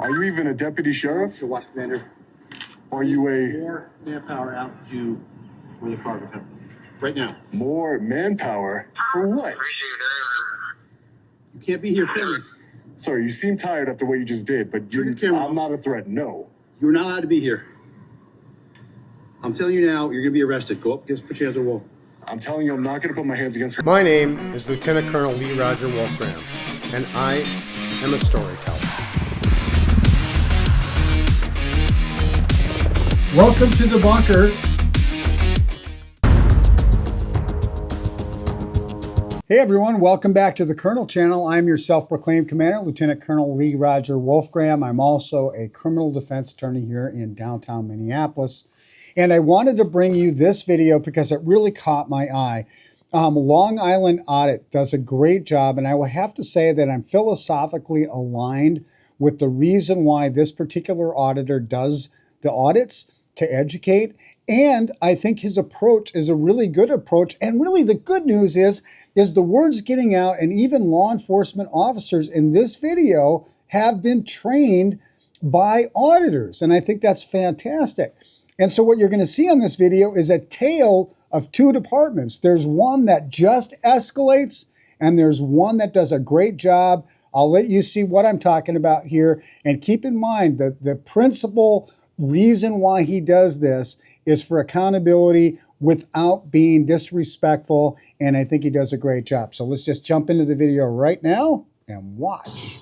Are you even a deputy sheriff? The watch commander. Or are you more manpower out to where the car would come right now? More manpower? For what? You can't be here filming. Sorry, you seem tired after what you just did, but I'm not a threat, no. You're not allowed to be here. I'm telling you now, you're going to be arrested. Go up, put your hands on the wall. I'm telling you, I'm not going to put my hands against... My name is Lieutenant Colonel Lee Roger Wolfgram, and I am a storyteller. Welcome to the bunker. Hey everyone, welcome back to the Colonel channel. I'm your self-proclaimed commander, Lieutenant Colonel Lee Roger Wolfgram. I'm also a criminal defense attorney here in downtown Minneapolis. And I wanted to bring you this video because it really caught my eye. Long Island Audit does a great job, and I will have to say that I'm philosophically aligned with the reason why this particular auditor does the audits, to educate. And I think his approach is a really good approach. And really the good news is the word's getting out, and even law enforcement officers in this video have been trained by auditors. And I think that's fantastic. And so what you're going to see on this video is a tale of two departments. There's one that just escalates, and there's one that does a great job. I'll let you see what I'm talking about here. And keep in mind that the principal reason why he does this is for accountability without being disrespectful, and I think he does a great job. So let's just jump into the video right now and watch.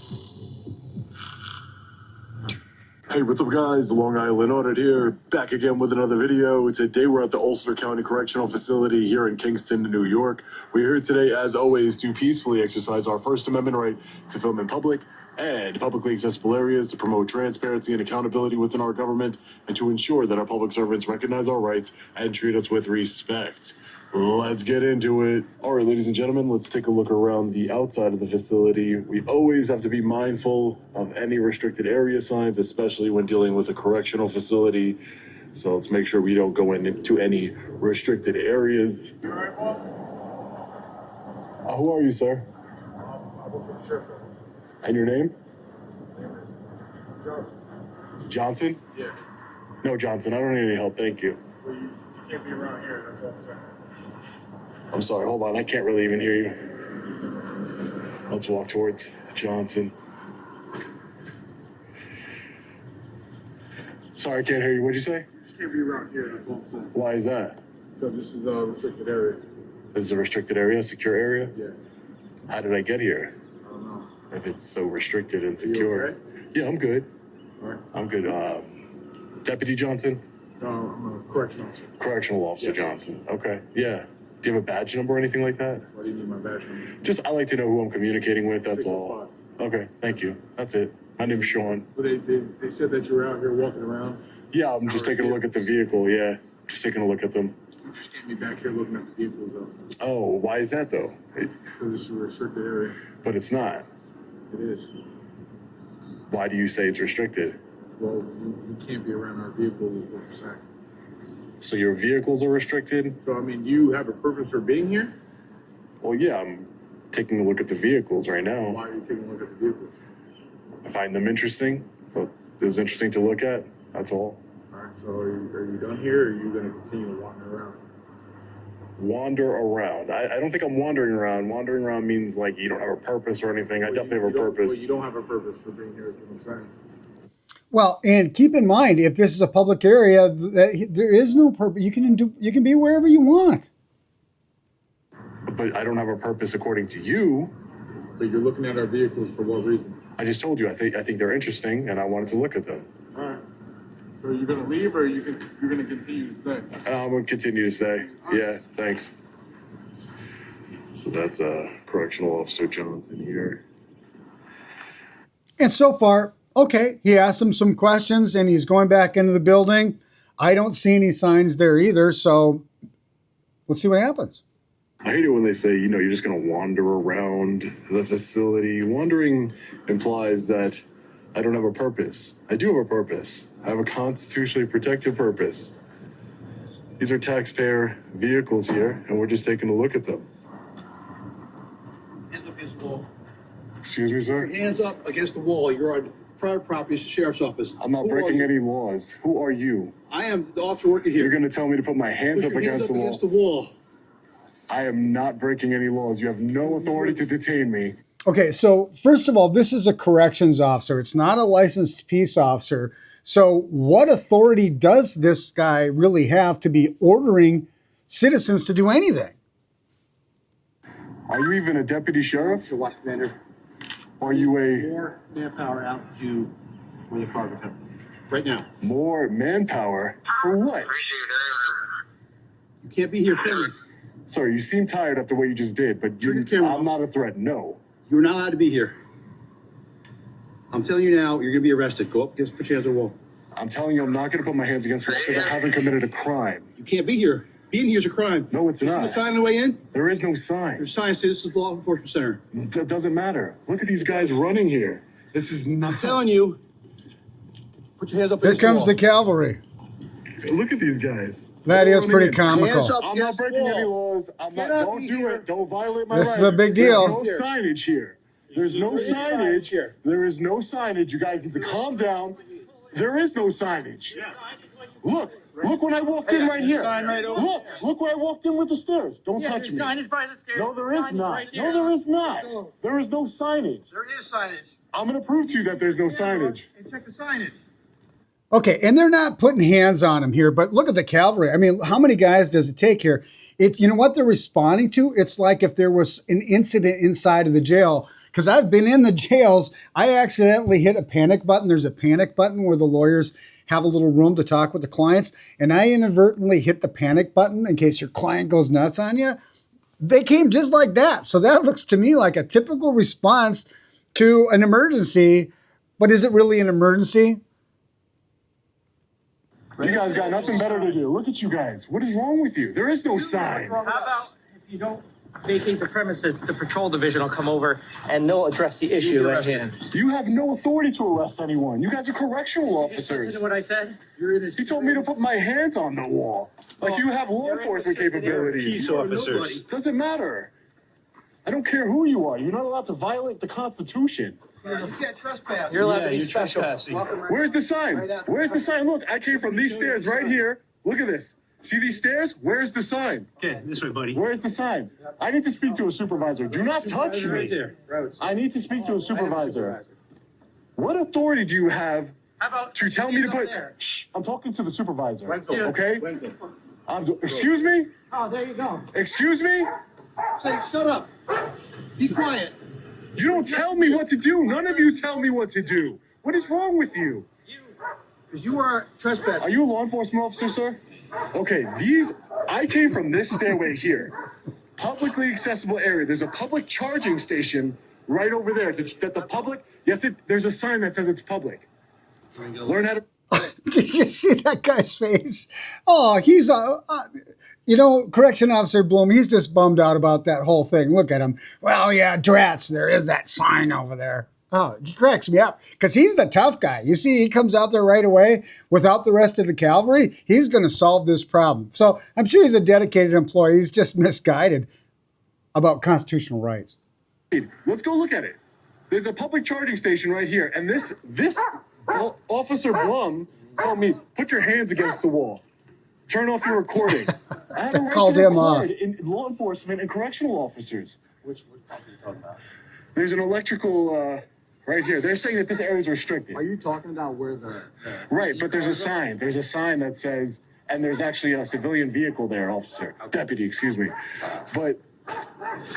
Hey, what's up guys? Long Island Audit here, back again with another video. Today we're at the Ulster County Correctional Facility here in Kingston, New York. We're here today, as always, to peacefully exercise our First Amendment right to film in public and publicly accessible areas, to promote transparency and accountability within our government, and to ensure that our public servants recognize our rights and treat us with respect. Let's get into it. All right, ladies and gentlemen, let's take a look around the outside of the facility. We always have to be mindful of any restricted area signs, especially when dealing with a correctional facility. So let's make sure we don't go into any restricted areas. You all right, boss? Who are you, sir? I work for the sheriff. And your name? My name is Johnson. Johnson? Yeah. No, Johnson, I don't need any help, thank you. Well, you can't be around here, that's all I'm saying. I'm sorry, hold on, I can't really even hear you. Let's walk towards Johnson. Sorry, I can't hear you. What'd you say? You can't be around here, that's all I'm saying. Why is that? Because this is a restricted area. This is a restricted area, secure area? Yeah. How did I get here? I don't know. If it's so restricted and Are you secure. okay? Yeah, I'm good. All right. I'm good. Deputy Johnson? No, I'm a correctional officer. Correctional Officer Yes. Johnson. Okay, yeah. Do you have a badge number or anything like that? Why do you need my badge number? Just, I like to know who I'm communicating with, that's all. 605. Okay, thank you. That's it. My name's Sean. Well, they said that you were out here walking around. Yeah, I'm just taking a look at the vehicle, yeah. Just taking a look at them. You just can't be back here looking at the vehicles though. Oh, why is that though? Because this is a restricted area. But it's not. It is. Why do you say it's restricted? Well, you can't be around our vehicles is what I'm saying. So your vehicles are restricted? So, I mean, do you have a purpose for being here? Well, yeah, I'm taking a look at the vehicles right now. Why are you taking a look at the vehicles? I find them interesting. Thought it was interesting to look at, that's all. All right, so are you done here, or are you going to continue wandering around? Wander around. I don't think I'm wandering around. Wandering around means like you don't have a purpose or anything. I definitely have a purpose. Well, you don't have a purpose for being here is what I'm saying. Well, and keep in mind, if this is a public area, there is no purpose. You can be wherever you want. But I don't have a purpose according to you. But you're looking at our vehicles for what reason? I just told you I think they're interesting and I wanted to look at them. All right. So are you going to leave, or you're going to continue to stay? I'm going to continue to stay. Yeah, thanks. So that's Correctional Officer Johnson here. And so far, okay, he asked him some questions and he's going back into the building. I don't see any signs there either, so let's see what happens. I hate it when they say, you know, you're just going to wander around the facility. Wandering implies that I don't have a purpose. I do have a purpose. I have a constitutionally protected purpose. These are taxpayer vehicles here, and we're just taking a look at them. Hands up against the wall. Excuse me, sir? Hands up against the wall. You're on private property. It's the sheriff's office. I'm not Who are breaking you? any laws. Who are you? I am the officer working here. You're gonna tell me to put my hands Put up your hands against up the wall. against the wall. I am not breaking any laws. You have no authority to detain me. Okay, so first of all, this is a corrections officer. It's not a licensed peace officer. So what authority does this guy really have to be ordering citizens to do anything? Are you even a deputy sheriff? The watch commander. Are you a More manpower out to where the car become. Right now. more manpower? For what? You can't be here filming. Sorry, you seem tired after what you just did, but Turn your camera I'm off. not a threat. No. You're not allowed to be here. I'm telling you now, you're gonna be arrested. Go up against, put your hands on the wall. I'm telling you, I'm not going to put my hands against the wall because I haven't committed a crime. You can't be here. Being here is a crime. No, it's See the not. sign on the way in? There is no sign. There's signs saying this is the law enforcement center. That doesn't matter. Look at these guys running here. This is not. I'm telling you, put your hands up Here against the comes wall. the cavalry. Look at these guys. That is pretty Hands comical. up I'm not against the breaking any wall. laws. I'm not. Cannot Don't be do here. it. Don't violate my This rights. is a big deal. There's no signage here. There's no signage here. There is no signage. You guys need to calm down. There is no signage. Look when I walked in right here. Look where I walked in with the stairs. Don't touch me. Signage by the stairs. No, there is Signage not. right No, there. there is not. There is no signage. There is signage. I'm gonna prove to you that there's no signage. And check the signage. Okay, and they're not putting hands on him here, but look at the cavalry. I mean, how many guys does it take here? You know what they're responding to? It's like if there was an incident inside of the jail. Because I've been in the jails, I accidentally hit a panic button. There's a panic button where the lawyers have a little room to talk with the clients, and I inadvertently hit the panic button in case your client goes nuts on you. They came just like that. So that looks to me like a typical response to an emergency, but is it really an emergency? You guys got nothing better to do. Look at you guys. What is wrong with you? There is no sign. How about if you don't vacate the premises, the patrol division will come over and they'll address the issue at hand. You have no authority to arrest anyone. You guys are correctional Listen officers. to what I said? You're in a. He told me to put my hands on the wall. Like you have law enforcement capabilities. Peace officers. Doesn't matter. I don't care who you are. You're not allowed to violate the Constitution. You can't trespass. You're allowed to be special. Where's the sign? Where's the sign? Look, I came from these stairs right here. Look at this. See these stairs? Where's the sign? Okay, this way, buddy. Where's the sign? I need to speak to a supervisor. Do not touch Right me. there. I need to speak to a supervisor. What authority do you have How about to tell me to up put? there? Shh, I'm talking to the supervisor. Wenzel. Okay? Excuse me? Oh, there you go. Excuse me? Say, shut up. Be quiet. You don't tell me what to do. None of you tell me what to do. What is wrong with you? Because you are trespassing. Are you a law enforcement officer, sir? Okay, I came from this stairway here. Publicly accessible area. There's a public charging station right over there that the public, there's a sign that says it's public. Learn how to. Did you see that guy's face? Oh, he's correction officer Bloom, he's just bummed out about that whole thing. Look at him. Well, yeah, drats, there is that sign over there. Oh, he cracks me up because he's the tough guy. You see, he comes out there right away without the rest of the cavalry. He's going to solve this problem. So I'm sure he's a dedicated employee. He's just misguided about constitutional rights. Let's go look at it. There's a public charging station right here, and this Officer Blum told me, put your hands against the wall. Turn off your recording. I have a right Called to him off. record in law enforcement and correctional officers. Which part are you talking about? There's an electrical right here. They're saying that this area is restricted. Are you talking about where the Right, but there's a sign. There's a sign that says, and there's actually a civilian vehicle there, officer. Deputy, excuse me. But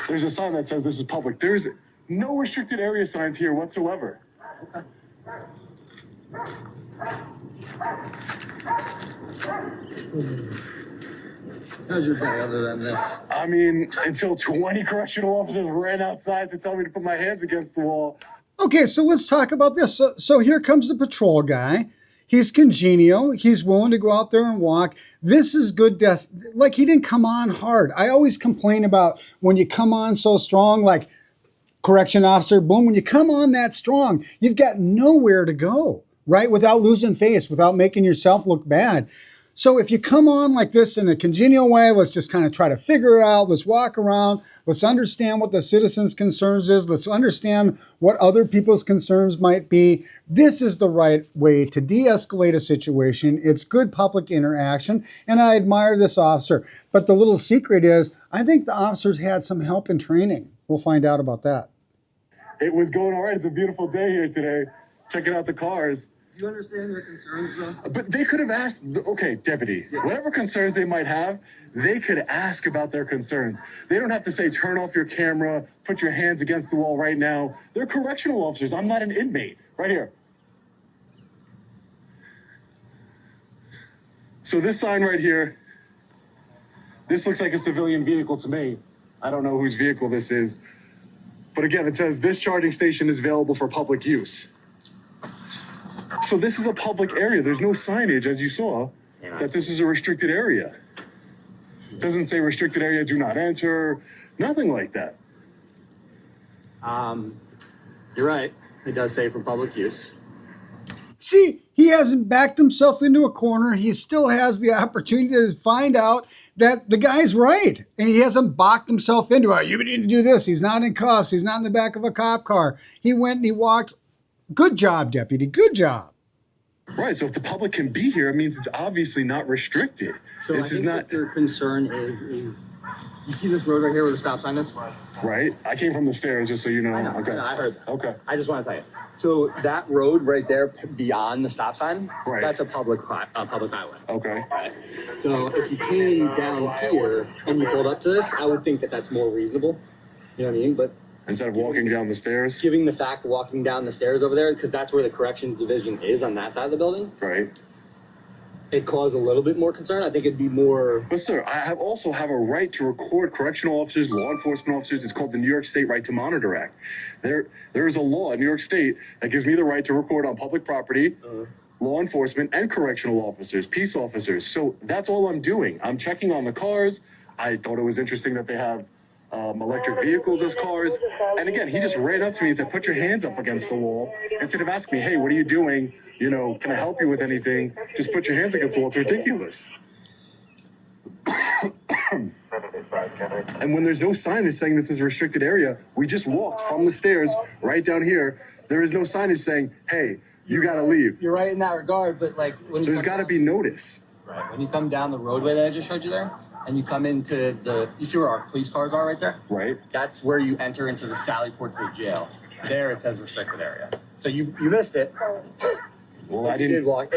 there's a sign that says this is public. There's no restricted area signs here whatsoever. How's your day other than this? I mean, until 20 correctional officers ran outside to tell me to put my hands against the wall. Okay, so let's talk about this. So here comes the patrol guy. He's congenial. He's willing to go out there and walk. This is good. Like, he didn't come on hard. I always complain about when you come on so strong, like correction officer, boom, when you come on that strong, you've got nowhere to go, right? Without losing face, without making yourself look bad. So if you come on like this in a congenial way, let's just kind of try to figure it out. Let's walk around. Let's understand what the citizens' concerns is. Let's understand what other people's concerns might be. This is the right way to de-escalate a situation. It's good public interaction, and I admire this officer. But the little secret is, I think the officers had some help in training. We'll find out about that. It was going all right. It's a beautiful day here today. Checking out the cars. Do you understand their concerns, though? But they could have asked, okay, deputy, whatever concerns they might have, they could ask about their concerns. They don't have to say, turn off your camera, put your hands against the wall right now. They're correctional officers. I'm not an inmate. Right here. So this sign right here, this looks like a civilian vehicle to me. I don't know whose vehicle this is. But again, it says this charging station is available for public use. So this is a public area. There's no signage, as you saw, that this is a restricted area. It doesn't say restricted area, do not enter, nothing like that. You're right. It does say for public use. See, he hasn't backed himself into a corner. He still has the opportunity to find out that the guy's right. And he hasn't boxed himself into it. You need to do this. He's not in cuffs. He's not in the back of a cop car. He went and he walked. Good job, deputy. Good job. Right, so if the public can be here, it means it's obviously not restricted. So This I is think not, what their concern is you see this road right here where the stop sign is? right? I came from the stairs, just so you know. I know, Okay. I heard that. Okay. I just want to tell you. So that road right there beyond the stop sign, Right. that's a public highway. Okay. Right. So if you came down here and you pulled up to this, I would think that that's more reasonable. You know what I mean? But Instead of walking down the stairs, giving the fact walking down the stairs over there, because that's where the corrections division is on that side of the building, right? it caused a little bit more concern. I think it'd be more. But sir, I also have a right to record correctional officers, law enforcement officers. It's called the New York State Right to Monitor Act. There is a law in New York State that gives me the right to record on public property, law enforcement and correctional officers, peace officers. So that's all I'm doing. I'm checking on the cars. I thought it was interesting that they have electric vehicles as cars. And again, he just ran up to me and said, put your hands up against the wall. Instead of asking me, hey, what are you doing? You know, can I help you with anything? Just put your hands against the wall. It's ridiculous. And when there's no signage saying this is a restricted area, we just walked from the stairs right down here. There is no signage saying, hey, you got to leave. You're right in that regard, but like when you There's got to be notice. right when you come down the roadway that I just showed you there, and you come into you see where our police cars are right there? Right. That's where you enter into the Sally Port to the jail. There it says restricted area. So you missed it. Well, If I you did didn't. walk.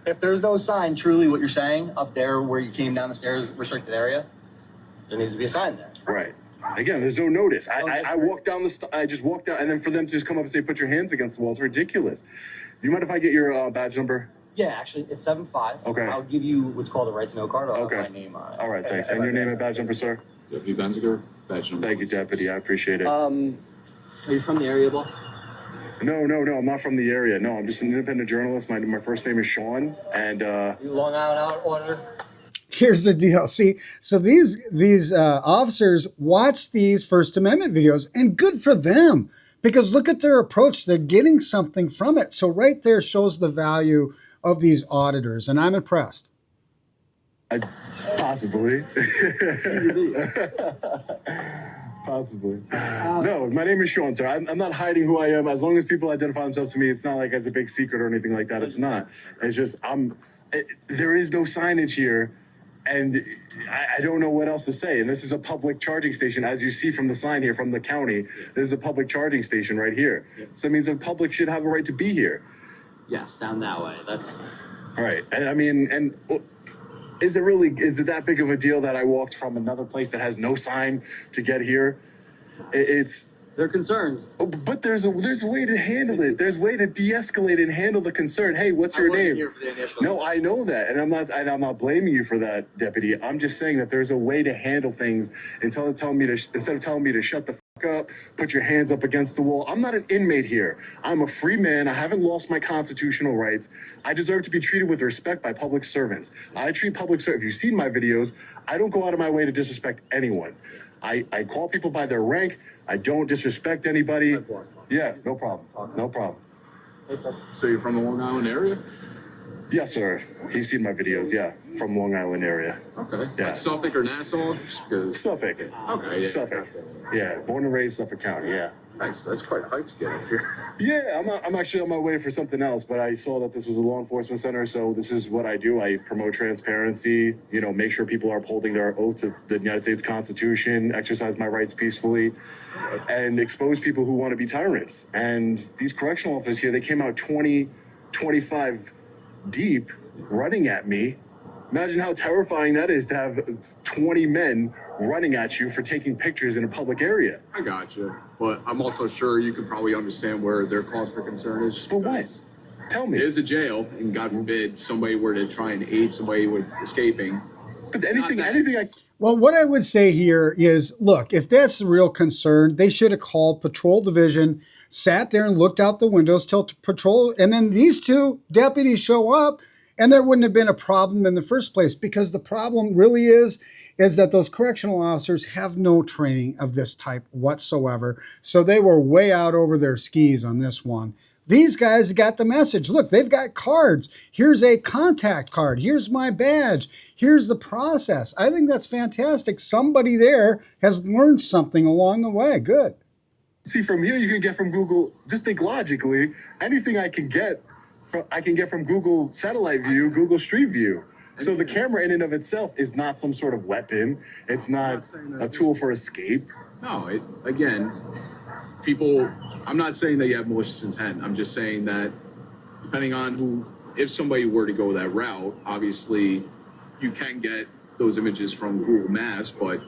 If there's no sign, truly what you're saying up there where you came down the stairs, restricted area, there needs to be a sign there. Right. Again, there's no notice. No, I walked down I just walked down, and then for them to just come up and say, put your hands against the wall, it's ridiculous. Do you mind if I get your badge number? Yeah, actually, it's 7-5. Okay. I'll give you what's called a right to know card. I'll Okay. have my name on it. All right, thanks. And your name and badge number, sir? Deputy Benziger, badge number. Thank you, deputy. I appreciate it. Are you from the area, boss? No, I'm not from the area. No, I'm just an independent journalist. My first name is Sean, and You Long Island Auditor? Here's the deal. See, so these officers watch these First Amendment videos, and good for them, because look at their approach. They're getting something from it. So right there shows the value of these auditors, and I'm impressed. possibly. Possibly. No, my name is Sean, sir. I'm not hiding who I am. As long as people identify themselves to me, it's not like it's a big secret or anything like that. It's not. It's just there is no signage here, and I don't know what else to say. And this is a public charging station, as you see from the sign here from the county. This is a public charging station right here. So that means the public should have a right to be here. Yes, down that way. That's Right. And I mean, is it that big of a deal that I walked from another place that has no sign to get here? they're concerned. But there's a way to handle it. There's a way to de-escalate and handle the concern. Hey, what's your I wasn't name? here for the initial. No, I know that, and I'm not blaming you for that, deputy. I'm just saying that there's a way to handle things instead of telling me to shut the fuck up, put your hands up against the wall. I'm not an inmate here. I'm a free man. I haven't lost my constitutional rights. I deserve to be treated with respect by public servants. I treat public servants. If you've seen my videos, I don't go out of my way to disrespect anyone. I call people by their rank. I don't disrespect anybody. Yeah, no problem. No problem. So you're from the Long Island area? Yes, sir. He's seen my videos, yeah, from Long Island area. Okay. Yeah. Like Suffolk or Nassau? Just 'cause- Suffolk. Okay. Yeah. Suffolk. Yeah, born and raised Suffolk County, yeah. Nice. That's quite a hike to get up here. Yeah, I'm actually on my way for something else, but I saw that this was a law enforcement center, so this is what I do. I promote transparency, you know, make sure people are upholding their oath to the United States Constitution, exercise my rights peacefully, and expose people who want to be tyrants. And these correctional officers here, they came out 20, 25 deep running at me. Imagine how terrifying that is to have 20 men running at you for taking pictures in a public area. I got you. But I'm also sure you can probably understand where their cause for concern is. For what? Tell It me. is a jail, and God forbid somebody were to try and aid somebody with escaping. But anything I Well, what I would say here is, look, if that's the real concern, they should have called patrol division, sat there and looked out the windows till patrol, and then these two deputies show up, and there wouldn't have been a problem in the first place, because the problem really is that those correctional officers have no training of this type whatsoever. So they were way out over their skis on this one. These guys got the message. Look, they've got cards. Here's a contact card. Here's my badge. Here's the process. I think that's fantastic. Somebody there has learned something along the way. Good. see from here, you can get from Google. Just think logically. Anything I can get from Google Satellite View, Google Street View. So the camera in and of itself is not some sort of weapon. It's not a tool for escape. No, again, people, I'm not saying that you have malicious intent. I'm just saying that depending on if somebody were to go that route, obviously you can get those images from Google Maps, but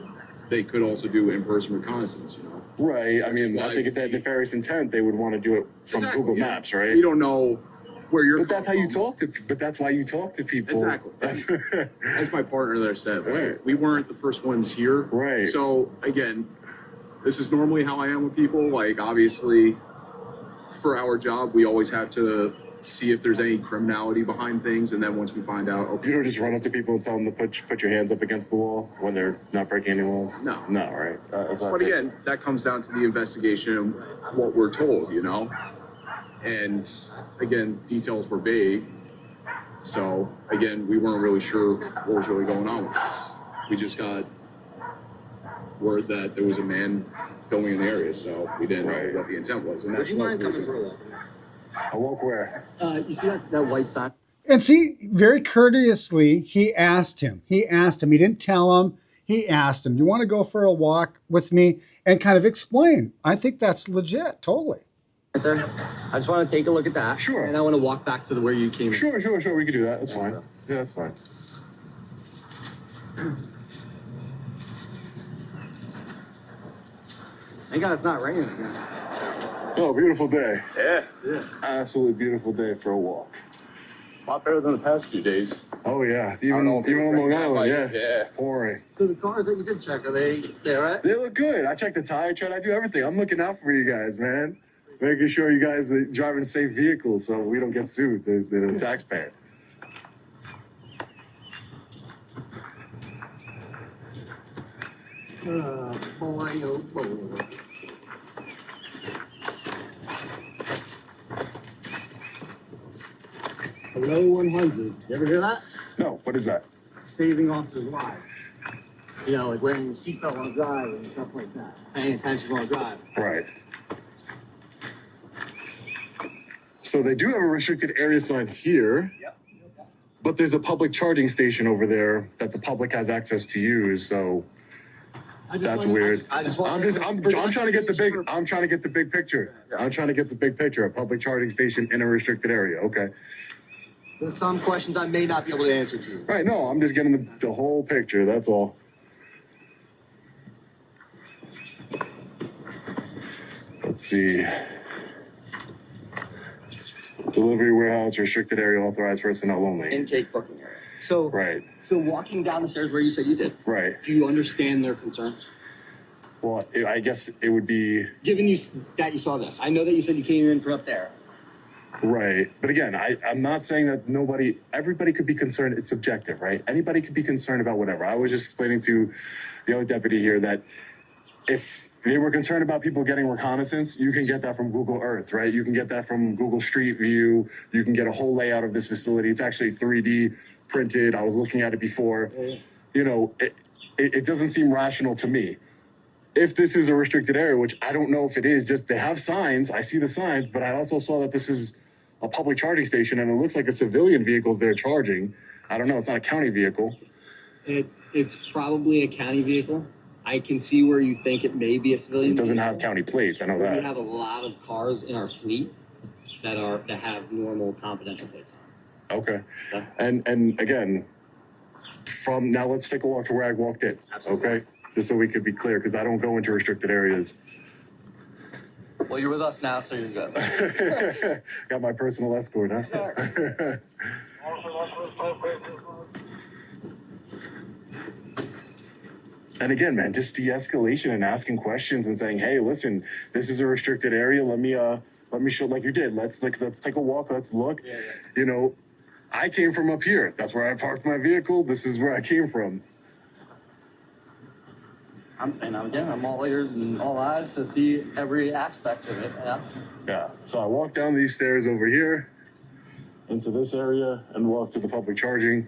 they could also do in-person reconnaissance, you know? Right. I mean, I think if they had nefarious intent, they would want to do it from Exactly, Google yeah. Maps, right? You don't know where you're. But that's how you talk to. But that's why you talk to people. Exactly. As my partner there said, like, Right. we weren't the first ones here. Right. So again, this is normally how I am with people. Like, obviously, for our job, we always have to see if there's any criminality behind things, and then once we find out, okay, You don't just run up to people and tell them to put your hands up against the wall when they're not breaking any laws. No. No, right. But again, that comes down to the investigation and what we're told, you know? And again, details were vague. So again, we weren't really sure what was really going on with this. We just got word that there was a man filming in the area, so we didn't Right. know what the intent was. And Would that's you mind what coming through? I walk where? You see that white sign? And see, very courteously, he asked him. He didn't tell him. He asked him, "You want to go for a walk with me?" And kind of explain. I think that's legit, totally. Right there. I just want to take a look at that. Sure. And I want to walk back to where you came in. Sure. We could do that. That's fine. Yeah, that's fine. Thank God it's not raining again. Oh, beautiful day. Yeah. Absolutely beautiful day for a walk. A lot better than the past few days. Oh yeah, even know if it on was Long raining that Island, light. yeah. Yeah. Pouring. So the cars that you did check, are they right? They look good. I check the tire tread. I do everything. I'm looking out for you guys, man. Making sure you guys are driving safe vehicles so we don't get sued, the taxpayer. Boy, oh boy. Hello 100. You ever hear that? No, what is that? Saving officers' lives. You know, like wearing your seatbelt on drive and stuff like that. Paying attention on drive. Right. So they do have a restricted area sign here. Yep. But there's a public charging station over there that the public has access to use, so that's weird. I'm trying to get the big picture. I'm trying to get the big picture. A public charging station in a restricted area. Okay. There's some questions I may not be able to answer to. Right, no, I'm just getting the whole picture, that's all. Let's see. Delivery warehouse, restricted area, authorized personnel only. Intake booking area. So, Right, so walking down the stairs where you said you did, right. do you understand their concern? Well, I guess it would be, Given you that you saw this, I know that you said you came in from up there. right. But again, I'm not saying that everybody could be concerned. It's subjective, right? Anybody could be concerned about whatever. I was just explaining to the other deputy here that if they were concerned about people getting reconnaissance, you can get that from Google Earth, right? You can get that from Google Street View. You can get a whole layout of this facility. It's actually 3D printed. I was looking at it before. You know, it doesn't seem rational to me. If this is a restricted area, which I don't know if it is, just they have signs. I see the signs, but I also saw that this is a public charging station, and it looks like a civilian vehicle's there charging. I don't know. It's not a county vehicle. It's probably a county vehicle. I can see where you think it may be a civilian. It doesn't have vehicle. county plates. I know We that. have a lot of cars in our fleet that have normal confidential plates. Okay. Okay. And again, from now, let's take a walk to where I walked in. Absolutely. Okay. Just so we could be clear, because I don't go into restricted areas. Well, you're with us now, so you're good. Got my personal escort, huh? And again, man, just de-escalation and asking questions and saying, hey, listen, this is a restricted area. Let me show, like you did. Let's take a walk. Let's look. Yeah. You know, I came from up here. That's where I parked my vehicle. This is where I came from. I'm all ears and all eyes to see every aspect of it. Yeah. Yeah. So I walked down these stairs over here into this area and walked to the public charging.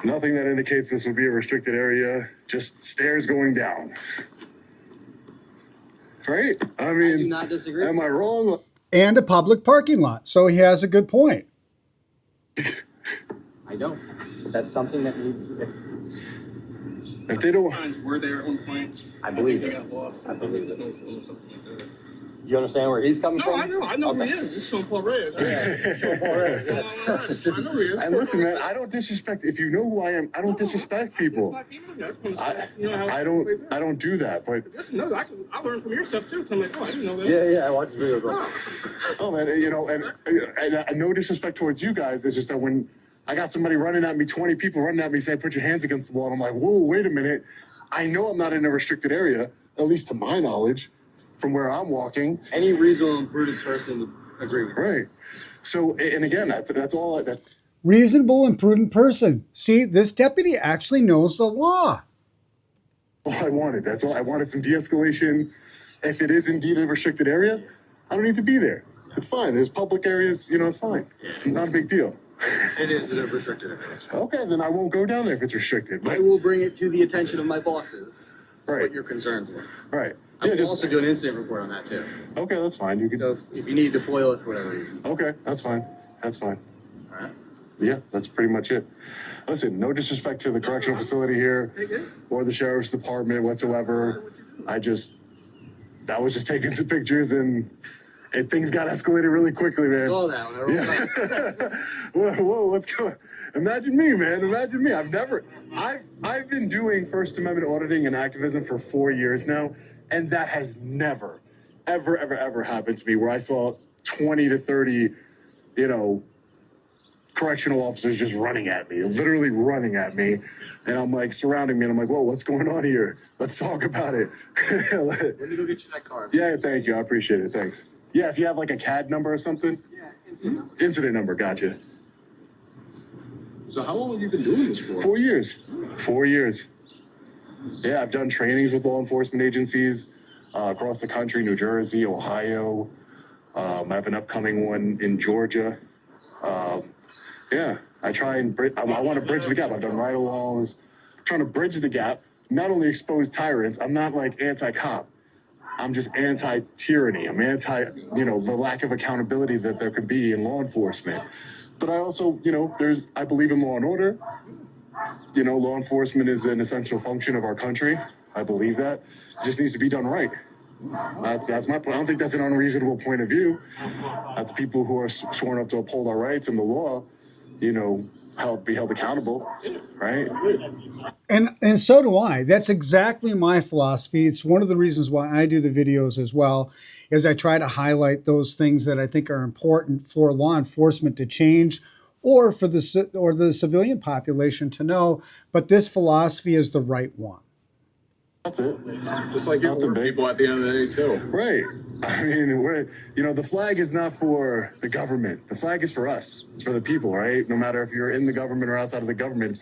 Nothing that indicates this would be a restricted area, just stairs going down. Right? I I do mean, not disagree. am I wrong? And a public parking lot. So he has a good point. I don't. That's something that needs. If they don't, Signs were there at one point. I believe They it. got lost. I believe it. Snowfall or something like that. You understand where he's coming No, from? I know who Okay. he is. It's Sean Paul Reyes. Right? Yeah. I know who he is. and listen, man, I don't disrespect. If you know who I am, I don't disrespect people. I don't do that. But Listen, no, I learned from your stuff too. So I'm like, oh, I didn't know that. Yeah, I watch videos. oh man, you know, and no disrespect towards you guys. It's just that when I got somebody running at me, 20 people running at me saying, "Put your hands against the wall," and I'm like, "Whoa, wait a minute." I know I'm not in a restricted area, at least to my knowledge, from where I'm walking. Any reasonable and prudent person would agree with you. Right. So, and again, that's all. Reasonable and prudent person. See, this deputy actually knows the law. All I wanted. That's all. I wanted some de-escalation. If it is indeed a restricted area, I don't need to be there. It's fine. There's public areas, you know, it's fine. Not a big deal. It is a restricted area. Okay, then I won't go down there if it's restricted. I But, will bring it to the attention of my bosses. Right. What your concerns were. right. I Yeah, will just also do an incident report on that too. okay. That's fine. You can. So if you need to foil it for whatever reason. Okay, that's fine. That's fine. All right. Yeah, that's pretty much it. Listen, no disrespect to the correctional facility here or the sheriff's department whatsoever. I was just taking some pictures and things got escalated really quickly, man. Slow down. Yeah. whoa, what's going? Imagine me, man. Imagine me. I've been doing First Amendment auditing and activism for 4 years now, and that has never, ever happened to me where I saw 20 to 30, you know, correctional officers just running at me, literally running at me. And I'm like surrounding me and I'm like, whoa, what's going on here? Let's talk about it. Let me go get you that card. Yeah, thank you. I appreciate it. Thanks. Yeah, if you have like a CAD number or something. Yeah, incident. Incident number, gotcha. So how long have you been doing this for? 4 years. 4 years. Yeah, I've done trainings with law enforcement agencies across the country, New Jersey, Ohio. I have an upcoming one in Georgia. Yeah, I try and I want to bridge the gap. I've done ride-alongs, trying to bridge the gap, not only expose tyrants. I'm not like anti-cop. I'm just anti-tyranny. I'm anti, you know, the lack of accountability that there could be in law enforcement. But I also, you know, I believe in law and order. You know, law enforcement is an essential function of our country. I believe that. It just needs to be done right. That's my point. I don't think that's an unreasonable point of view. That the people who are sworn up to uphold our rights and the law, you know, be held accountable, right? And so do I. That's exactly my philosophy. It's one of the reasons why I do the videos as well, is I try to highlight those things that I think are important for law enforcement to change or for the civilian population to know, but this philosophy is the right one. That's it. Just like you Nothing big. people at the end of the day too. Right. I mean, the flag is not for the government. The flag is for us. It's for the people, right? No matter if you're in the government or outside of the government,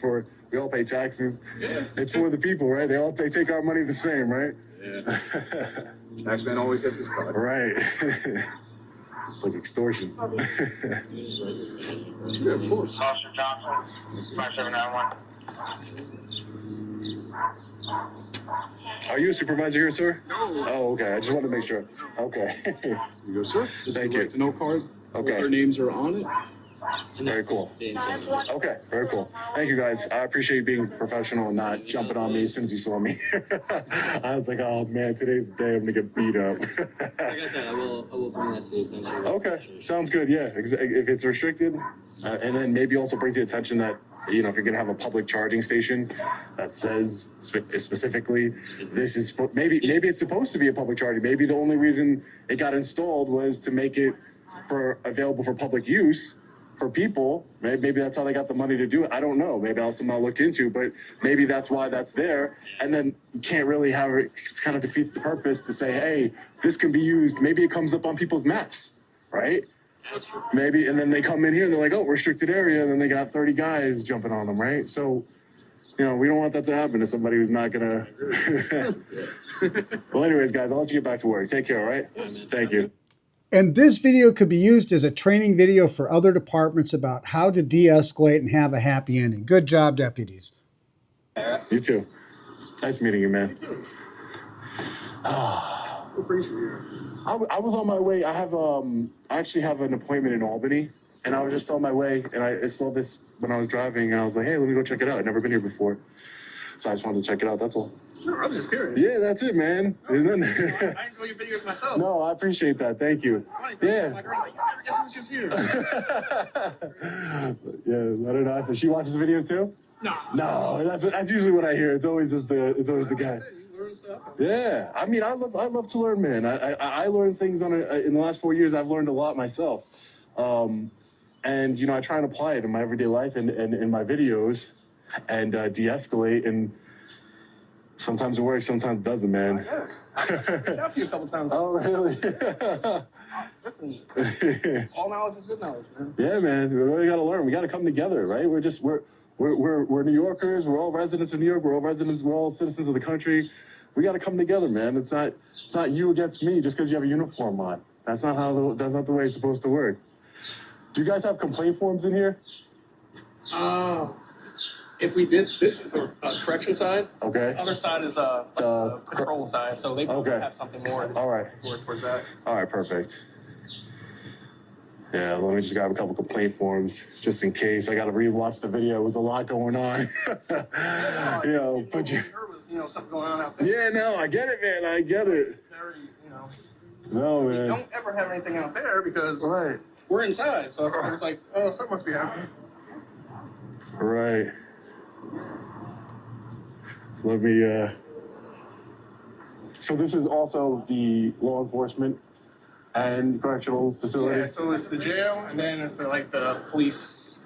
we all pay taxes. Yeah. It's for the people, right? They take our money the same, right? Yeah. Taxman always gets his cut. Right. It's like extortion. Yeah, of course. Officer Johnson, 5791. Are you a supervisor here, sir? No. Oh, okay. I just wanted to make sure. Okay. You go, sir. This Thank is you. the right to know card. Okay. All their names are on it. Very cool. Okay, very cool. Thank you, guys. I appreciate you being professional and not jumping on me as soon as you saw me. I was like, oh man, today's the day I'm gonna get beat up. Like I said, I will bring that to the attention. Okay, sounds good. Yeah, if it's restricted, and then maybe also bring to attention that, if you're gonna have a public charging station that says specifically this is maybe it's supposed to be a public charging. Maybe the only reason it got installed was to make it available for public use for people. Maybe that's how they got the money to do it. I don't know. Maybe I'll somehow look into, but maybe that's why that's there. And then you can't really have it. It kind of defeats the purpose to say, hey, this can be used. Maybe it comes up on people's maps, right? Maybe, and then they come in here and they're like, oh, restricted area. And then they got 30 guys jumping on them, right? So, we don't want that to happen to somebody who's not gonna. Well, anyways, guys, I'll let you get back to work. Take care, all right? Thank you. And this video could be used as a training video for other departments about how to de-escalate and have a happy ending. Good job, deputies. You too. Nice meeting you, man. I was on my way. I actually have an appointment in Albany, and I was just on my way, and I saw this when I was driving, and I was like, hey, let me go check it out. I've never been here before, so I just wanted to check it out. That's all. Sure, I'm just curious. Yeah, that's it, man. I enjoy your videos myself. No, I appreciate that. Thank you. Yeah. Yeah. My girl, like, you never guess who's just here. Yeah, let her know. So she watches the videos too? No. No, that's usually what I hear. It's always the guy. You learn stuff. Yeah, I mean, I love to learn, man. I learned things in the last 4 years. I've learned a lot myself, and I try and apply it in my everyday life and in my videos, and de-escalate. And sometimes it works, sometimes it doesn't, man. Yeah. I've reached out to you a couple times. Oh, really? Listen, all knowledge is good knowledge, man. Yeah, man. We really got to learn. We got to come together, right? We're New Yorkers. We're all residents of New York. We're all citizens of the country. We got to come together, man. It's not you against me just because you have a uniform on. That's not the way it's supposed to work. Do you guys have complaint forms in here? If we did, this is the correction side. Okay. The other side is the patrol side, so they probably Okay. have something more. All right. Towards that. All right, perfect. Yeah, let me just grab a couple complaint forms just in case. I got to rewatch the video. It was a lot going on. But you. There was, something going on out there. Yeah, no, I get it, man. I get it. Very, No, we man. don't ever have anything out there because Right. we're inside. So it's like, oh, something must be happening. Right. Let me, so this is also the law enforcement and correctional facility? Yeah, so it's the jail, and then it's the police.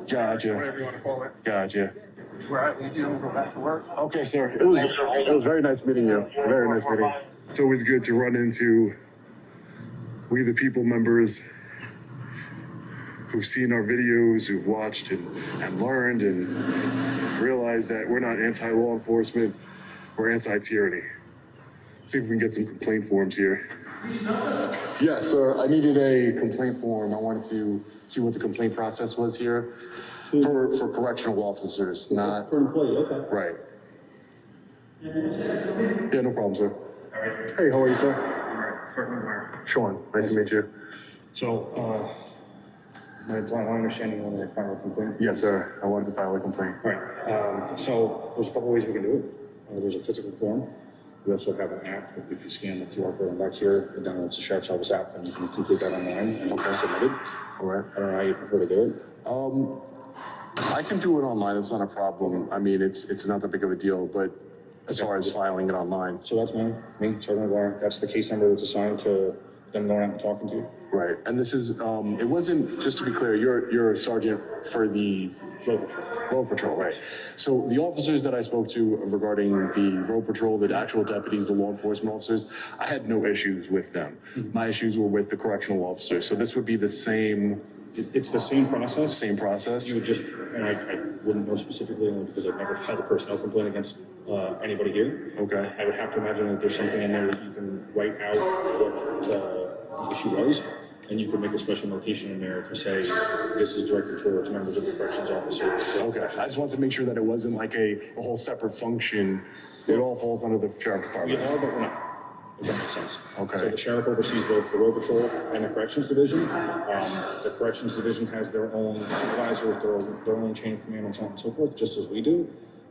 Gotcha. Whatever you want to call it. Gotcha. It's where I leave you and go back to work. Okay, sir. It was very nice meeting you. Very nice meeting. It's always good to run into We the People members who've seen our videos, who've watched and learned and realized that we're not anti-law enforcement, we're anti-tyranny. Let's see if we can get some complaint forms here. Yes, sir. I needed a complaint form. I wanted to see what the complaint process was here for correctional officers, not For an employee, okay. right. Yeah, no problem, sir. Hey, how are you, sir? Sean, nice to meet you. So, my understanding you want to file a complaint? Yes, sir. I wanted to file a complaint. Right. So there's a couple ways we can do it. There's a physical form. We also have an app that if you scan the QR code back here, it downloads the Sheriff's Office app, and you can complete that online and submit it. All right. I don't know how you prefer to do it. I can do it online. It's not a problem. I mean, it's not that big of a deal, but as far as filing it online. So that's me, Sergeant McGuire. That's the case number that's assigned to them going out and talking to you. Right, and this is, it wasn't, just to be clear, you're a sergeant for the road patrol, right? So the officers that I spoke to regarding the road patrol, the actual deputies, the law enforcement officers, I had no issues with them. My issues were with the correctional officers, so this would be the same. It's the same process. Same process? You would just, and I wouldn't know specifically only because I've never filed a personnel complaint against anybody here. Okay. I would have to imagine that there's something in there that you can write out what the issue was, and you could make a special notation in there to say, this is directed towards members of the corrections officer. Okay, I just wanted to make sure that it wasn't like a whole separate function. It all falls under the sheriff We department. are, but we're not. If that makes sense. Okay. So the sheriff oversees both the road patrol and the corrections division. The corrections division has their own supervisors, their own chain of command and so on and so forth, just as we do.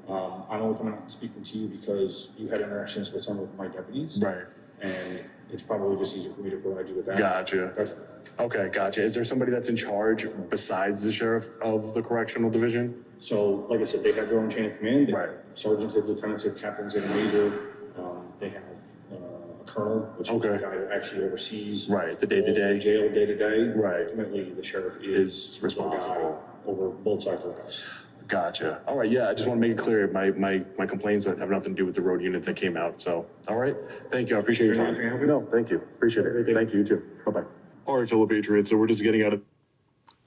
I'm only coming out and speaking to you because you had interactions with some of my deputies. Right. And it's probably just easier for me to provide you with that. Gotcha. That's, Okay, gotcha. Is there somebody that's in charge besides the sheriff of the correctional division? so, like I said, they have their own chain of command. They have Right. sergeants, they have lieutenants, they have captains, they have major. They have a colonel, which is the Okay. guy that actually oversees. Right, the day-to-day. the Jail day-to-day. Right. Ultimately, the sheriff Is the responsible. guy over both sides of the house. Gotcha. All right, yeah, I just want to make it clear, my complaints have nothing to do with the road unit that came out, so, all right? Thank you, I appreciate your time. Anything I can help you? No, thank you, appreciate it. Thank you, you too. Bye-bye. All right, fellow patriots, so we're just getting out of.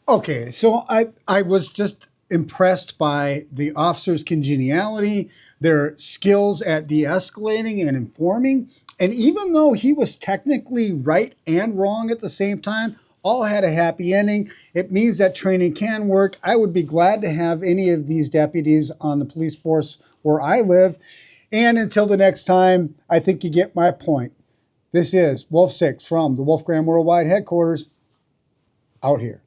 Okay, so I was just impressed by the officers' congeniality, their skills at de-escalating and informing, and even though he was technically right and wrong at the same time, all had a happy ending. It means that training can work. I would be glad to have any of these deputies on the police force where I live. And until the next time, I think you get my point. This is Wolf 6 from the Wolfgram Worldwide headquarters out here.